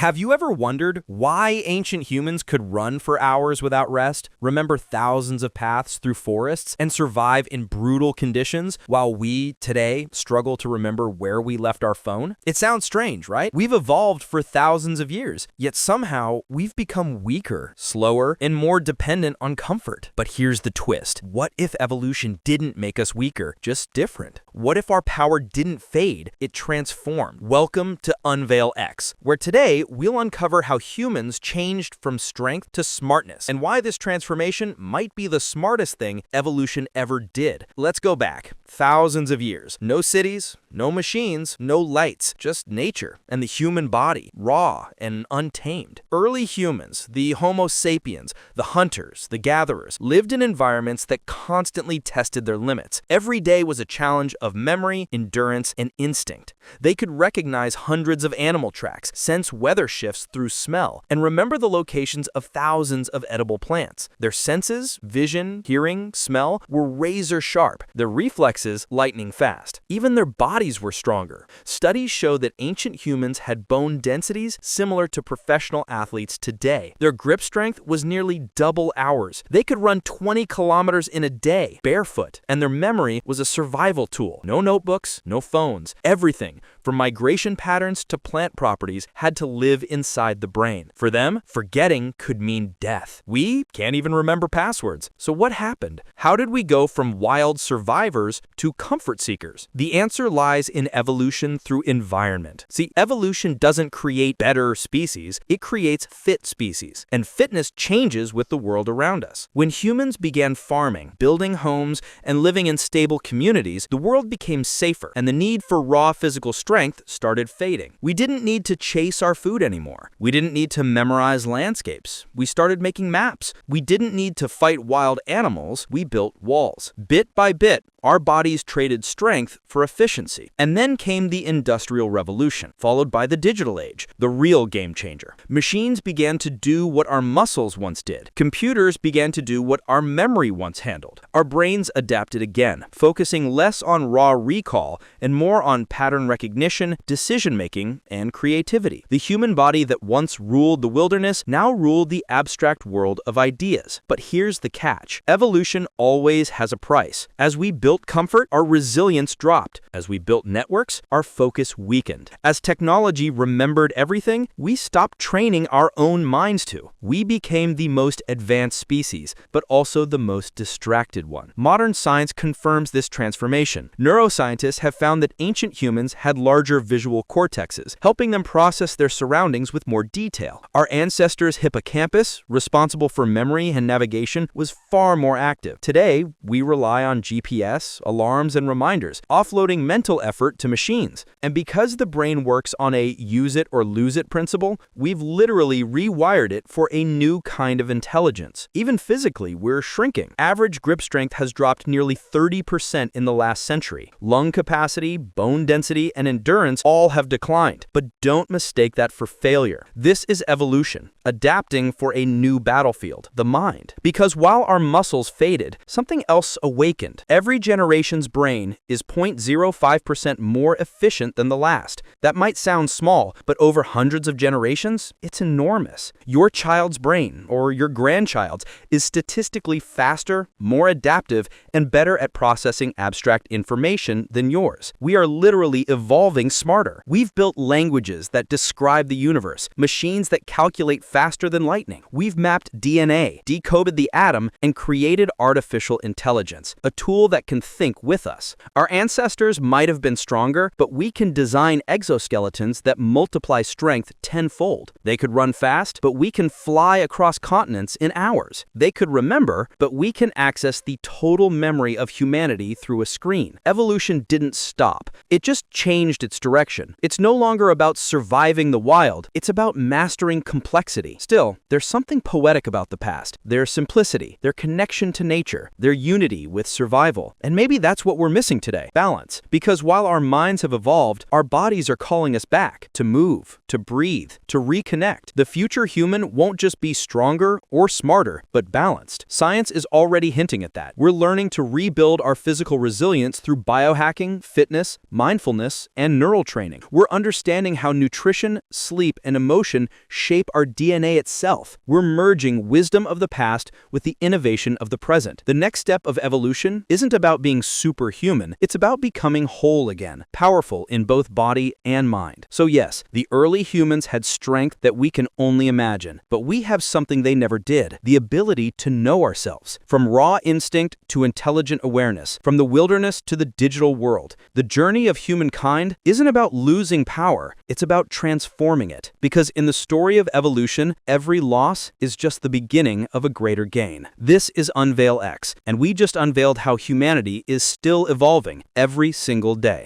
Have you ever wondered why ancient humans could run for hours without rest, remember thousands of paths through forests, and survive in brutal conditions while we, today, struggle to remember where we left our phone? It sounds strange, right? We've evolved for thousands of years, yet somehow we've become weaker, slower, and more dependent on comfort. But here's the twist. What if evolution didn't make us weaker, just different? What if our power didn't fade, it transformed? Welcome to UnveilX, where today we'll uncover how humans changed from strength to smartness and why this transformation might be the smartest thing evolution ever did. Let's go back thousands of years. No cities, no machines, no lights, just nature and the human body, raw and untamed. Early humans, the Homo sapiens, the hunters, the gatherers, lived in environments that constantly tested their limits. Every day was a challenge of memory, endurance, and instinct. They could recognize hundreds of animal tracks, sense weather shifts through smell, and remember the locations of thousands of edible plants. Their senses, vision, hearing, smell, were razor sharp, their reflexes lightning fast. Even their bodies were stronger. Studies show that ancient humans had bone densities similar to professional athletes today. Their grip strength was nearly double ours. They could run 20 kilometers in a day, barefoot, and their memory was a survival tool. No notebooks, no phones. Everything, from migration patterns to plant properties, had to live inside the brain. For them, forgetting could mean death. We can't even remember passwords. So what happened? How did we go from wild survivors to comfort seekers? The answer lies in evolution through environment. See, evolution doesn't create better species, it creates fit species. And fitness changes with the world around us. When humans began farming, building homes, and living in stable communities, the world became safer, and the need for raw physical strength started fading. We didn't need to chase our food anymore. We didn't need to memorize landscapes. We started making maps. We didn't need to fight wild animals. We built walls. Bit by bit, our bodies traded strength for efficiency. And then came the Industrial Revolution, followed by the digital age, the real game changer. Machines began to do what our muscles once did. Computers began to do what our memory once handled. Our brains adapted again, focusing less on raw recall and more on pattern recognition, decision-making, and creativity. The human body that once ruled the wilderness now ruled the abstract world of ideas. But here's the catch. Evolution always has a price. As we built comfort, our resilience dropped. As we built networks, our focus weakened. As technology remembered everything, we stopped training our own minds to. We became the most advanced species, but also the most distracted one. Modern science confirms this transformation. Neuroscientists have found that ancient humans had larger visual cortexes, helping them process their surroundings with more detail. Our ancestors' hippocampus, responsible for memory and navigation, was far more active. Today, we rely on GPS, alarms, and reminders, offloading mental effort to machines. And because the brain works on a use it or lose it principle, we've literally rewired it for a new kind of intelligence. Even physically, we're shrinking. Average grip strength has dropped nearly 30% in the last century. Lung capacity, bone density, and endurance all have declined. But don't mistake that for failure. This is evolution, adapting for a new battlefield, the mind. Because while our muscles faded, something else awakened. Every generation's brain is 0.05% more efficient than the last. That might sound small, but over hundreds of generations, it's enormous. Your child's brain, or your grandchild's, is statistically faster, more adaptive, and better at processing abstract information than yours. We are literally evolving smarter. We've built languages that describe the universe, machines that calculate faster than lightning. We've mapped DNA, decoded the atom, and created artificial intelligence, a tool that can think with us. Our ancestors might have been stronger, but we can design exoskeletons that multiply strength tenfold. They could run fast, but we can fly across continents in hours. They could remember, but we can access the total memory of humanity through a screen. Evolution didn't stop. It just changed its direction. It's no longer about surviving the wild. It's about mastering complexity. Still, there's something poetic about the past. Their simplicity, their connection to nature, their unity with survival. And maybe that's what we're missing today, balance. Because while our minds have evolved, our bodies are calling us back to move, to breathe, to reconnect. The future human won't just be stronger or smarter, but balanced. Science is already hinting at that. We're learning to rebuild our physical resilience through biohacking, fitness, mindfulness, and neural training. We're understanding how nutrition, sleep, and emotion shape our DNA itself. We're merging wisdom of the past with the innovation of the present. The next step of evolution isn't about being superhuman, it's about becoming whole again, powerful in both body and mind. So yes, the early humans had strength that we can only imagine, but we have something they never did, the ability to know ourselves. From raw instinct to intelligent awareness, from the wilderness to the digital world, the journey of humankind isn't about losing power, it's about transforming it. Because in the story of evolution, every loss is just the beginning of a greater gain. This is UnveilX, and we just unveiled how humanity is still evolving every single day.